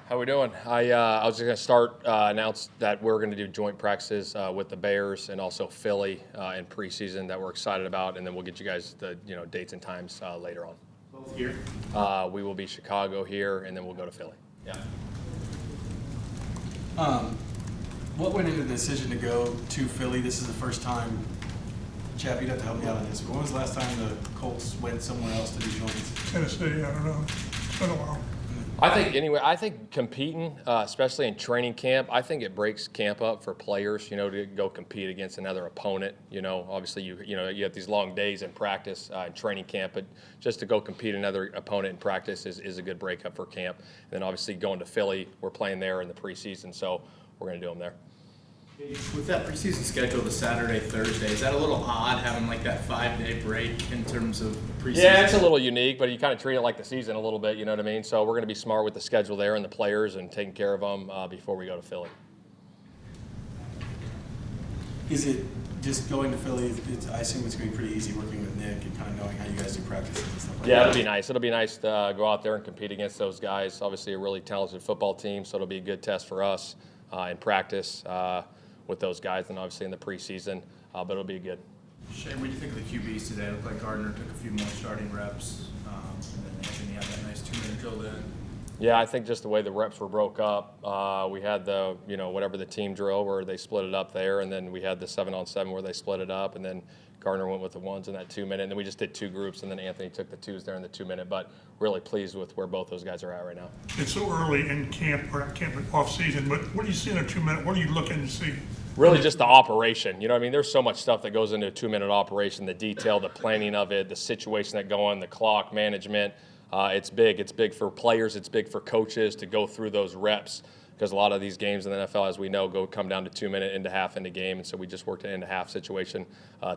How we doing? I was just going to announce that we're going to do joint practices with the Bears and also Philly in preseason that we're excited about, and then we'll get you guys the dates and times later on. Both here? We will be Chicago here, and then we'll go to Philly. Yeah. What went into the decision to go to Philly? This is the first time. Chap, you'd have to help me out on this. But when was the last time the Colts went somewhere else to do joints? Tennessee, I don't know. It's been a while. I think competing, especially in training camp, I think it breaks camp up for players, to go compete against another opponent. Obviously you have these long days in practice, in training camp, but just to go compete another opponent in practice is a good breakup for camp. And then obviously going to Philly, we're playing there in the preseason, so we're going to do them there. With that preseason schedule, the Saturday, Thursday, is that a little odd having like that 5-day break in terms of preseason? Yeah, it's a little unique, but you kind of treat it like the season a little bit, you know what I mean? So we're going to be smart with the schedule there and the players and taking care of them before we go to Philly. Is it just going to Philly? I assume it's going to be pretty easy working with Nick and kind of knowing how you guys do practices and stuff like that. Yeah, it'll be nice. It'll be nice to go out there and compete against those guys. Obviously a really talented football team, so it'll be a good test for us in practice with those guys, and obviously in the preseason, but it'll be good. Shane, what do you think of the QBs today? It looked like Gardner took a few more starting reps, and then Anthony had that nice 2-minute drill then. Yeah, I think just the way the reps were broke up, we had the, whatever the team drill where they split it up there, and then we had the 7-on-7 where they split it up, and then Gardner went with the ones in that 2-minute, and then we just did 2 groups, and then Anthony took the 2s there in the 2-minute, but really pleased with where both those guys are at right now. It's so early in camp, or not camp, but off season, but what do you see in a 2-minute? What are you looking to see? Really just the operation. There's so much stuff that goes into a 2-minute operation, the detail, the planning of it, the situation that go on, the clock management. It's big. It's big for players. It's big for coaches to go through those reps because a lot of these games in the NFL, as we know, come down to 2-minute into half into game. And so we just worked an into half situation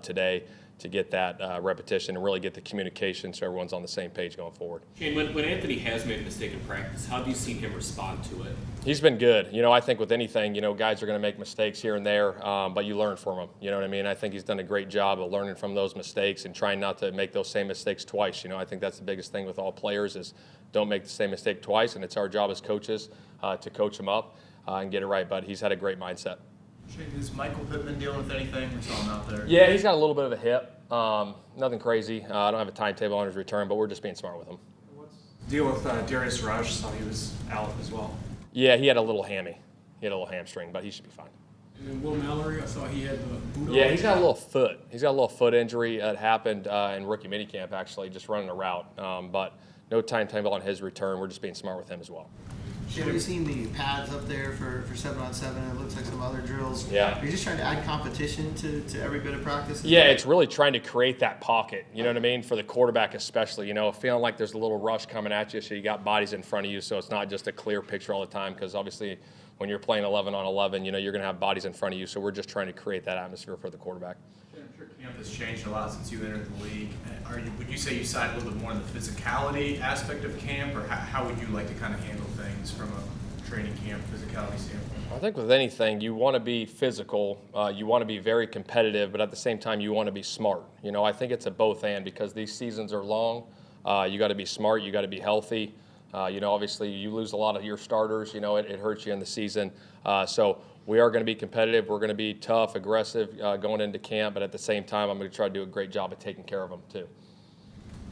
today to get that repetition and really get the communication so everyone's on the same page going forward. Shane, when Anthony has made a mistake in practice, how have you seen him respond to it? He's been good. I think with anything, guys are going to make mistakes here and there, but you learn from them. You know what I mean? I think he's done a great job of learning from those mistakes and trying not to make those same mistakes twice. I think that's the biggest thing with all players is don't make the same mistake twice, and it's our job as coaches to coach them up and get it right. But he's had a great mindset. Shane, is Michael Pittman dealing with anything? We saw him out there. Yeah, he's got a little bit of a hip. Nothing crazy. I don't have a timetable on his return, but we're just being smart with him. What's the deal with Darius Rush? Saw he was out as well. Yeah, he had a little hammy. He had a little hamstring, but he should be fine. And then Will Mallory, I saw he had the boot on. Yeah, he's got a little foot. He's got a little foot injury that happened in rookie minicamp, actually, just running a route. But no timetable on his return. We're just being smart with him as well. Have you seen the pads up there for 7-on-7? It looks like some other drills. Yeah. Are you just trying to add competition to every bit of practice? Yeah, it's really trying to create that pocket, you know what I mean, for the quarterback especially, feeling like there's a little rush coming at you, so you got bodies in front of you, so it's not just a clear picture all the time, because obviously when you're playing 11-on-11, you're going to have bodies in front of you, so we're just trying to create that atmosphere for the quarterback. I'm sure camp has changed a lot since you entered the league. Would you say you side a little bit more on the physicality aspect of camp, or how would you like to kind of handle things from a training camp physicality standpoint? I think with anything, you want to be physical, you want to be very competitive, but at the same time, you want to be smart. I think it's a both and because these seasons are long. You got to be smart, you got to be healthy. Obviously, you lose a lot of your starters. It hurts you in the season. So we are going to be competitive. We're going to be tough, aggressive going into camp, but at the same time, I'm going to try to do a great job of taking care of them too.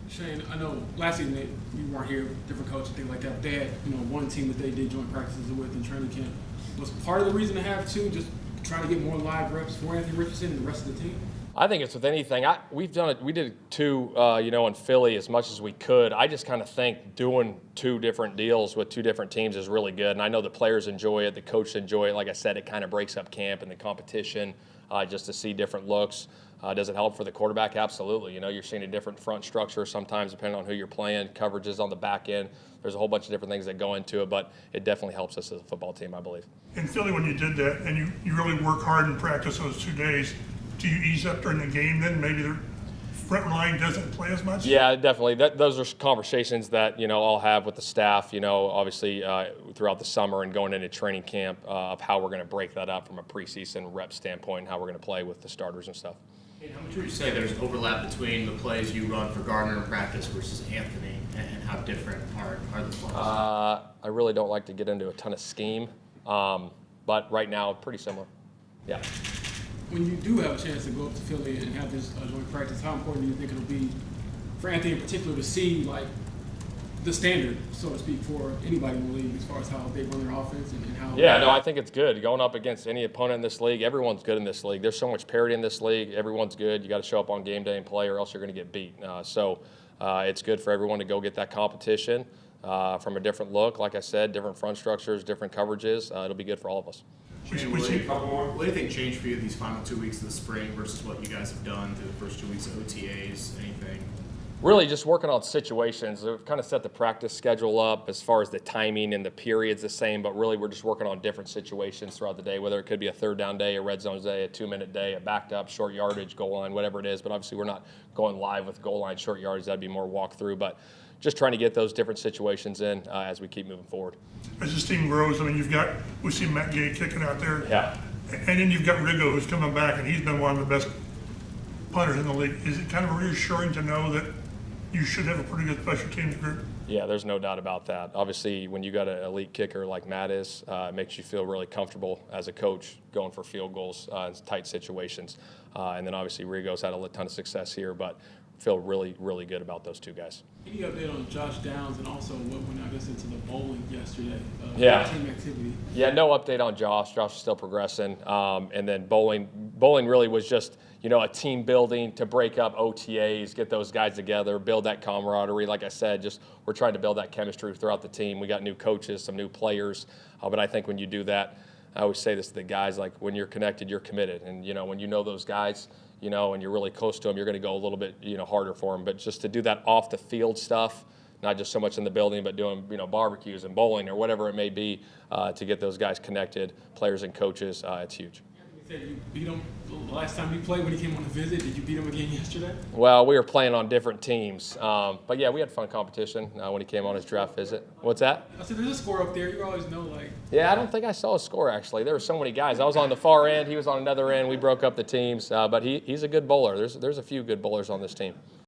Shane, I know last season you weren't here, different coach and things like that. But they had one team that they did joint practices with in training camp. Was part of the reason to have two just trying to get more live reps for Anthony Richardson and the rest of the team? I think it's with anything. We've done it. We did 2, in Philly as much as we could. I just kind of think doing 2 different deals with 2 different teams is really good. And I know the players enjoy it, the coaches enjoy it. Like I said, it kind of breaks up camp and the competition just to see different looks. Does it help for the quarterback? Absolutely. You're seeing a different front structure sometimes depending on who you're playing, coverages on the back end. There's a whole bunch of different things that go into it, but it definitely helps us as a football team, I believe. In Philly, when you did that and you really work hard in practice those 2 days, do you ease up during the game then? Maybe the front line doesn't play as much? Yeah, definitely. Those are conversations that, I'll have with the staff, obviously throughout the summer and going into training camp of how we're going to break that up from a preseason rep standpoint and how we're going to play with the starters and stuff. How much would you say there's overlap between the plays you run for Gardner in practice versus Anthony? and how different are the flows? I really don't like to get into a ton of scheme, but right now, pretty similar. Yeah. When you do have a chance to go up to Philly and have this joint practice, how important do you think it'll be for Anthony in particular to see like the standard, so to speak, for anybody in the league as far as how they run their offense and how? Yeah, no, I think it's good. Going up against any opponent in this league, everyone's good in this league. There's so much parity in this league. Everyone's good. You got to show up on game day and play, or else you're going to get beat. So it's good for everyone to go get that competition from a different look. Like I said, different front structures, different coverages. It'll be good for all of us. Shane, what do you think changed for you these final 2 weeks of the spring versus what you guys have done through the first 2 weeks of OTAs? Anything? Really just working on situations. We've kind of set the practice schedule up as far as the timing and the periods the same, but really we're just working on different situations throughout the day, whether it could be a third down day, a red zone day, a 2-minute day, a backed up, short yardage, goal line, whatever it is. But obviously we're not going live with goal line, short yardage. That'd be more walkthrough. But just trying to get those different situations in as we keep moving forward. As this team grows, I mean, we've seen Matt Gay kicking out there. Yeah. And then you've got Rigo who's coming back, and he's been one of the best punters in the league. Is it kind of reassuring to know that you should have a pretty good special teams group? Yeah, there's no doubt about that. Obviously, when you got an elite kicker like Matt is, it makes you feel really comfortable as a coach going for field goals in tight situations. And then obviously Rigo's had a ton of success here, but feel really, really good about those two guys. Any update on Josh Downs and also what went, I guess, into the bowling yesterday? Yeah. Team activity. Yeah, no update on Josh. Josh is still progressing. And then bowling really was just, a team building to break up OTAs, get those guys together, build that camaraderie. Like I said, just we're trying to build that chemistry throughout the team. We got new coaches, some new players. But I think when you do that, I always say this to the guys, like when you're connected, you're committed. And, when you know those guys, and you're really close to them, you're going to go a little bit, harder for them. But just to do that off the field stuff, not just so much in the building, but doing, barbecues and bowling or whatever it may be to get those guys connected, players and coaches, it's huge. You said you beat him the last time you played when he came on a visit. Did you beat him again yesterday? Well, we were playing on different teams. But, yeah, we had fun competition when he came on his draft visit. What's that? I said there's a score up there. You always know, like. Yeah, I don't think I saw a score, actually. There were so many guys. I was on the far end. He was on another end. We broke up the teams. But he's a good bowler. There's a few good bowlers on this team.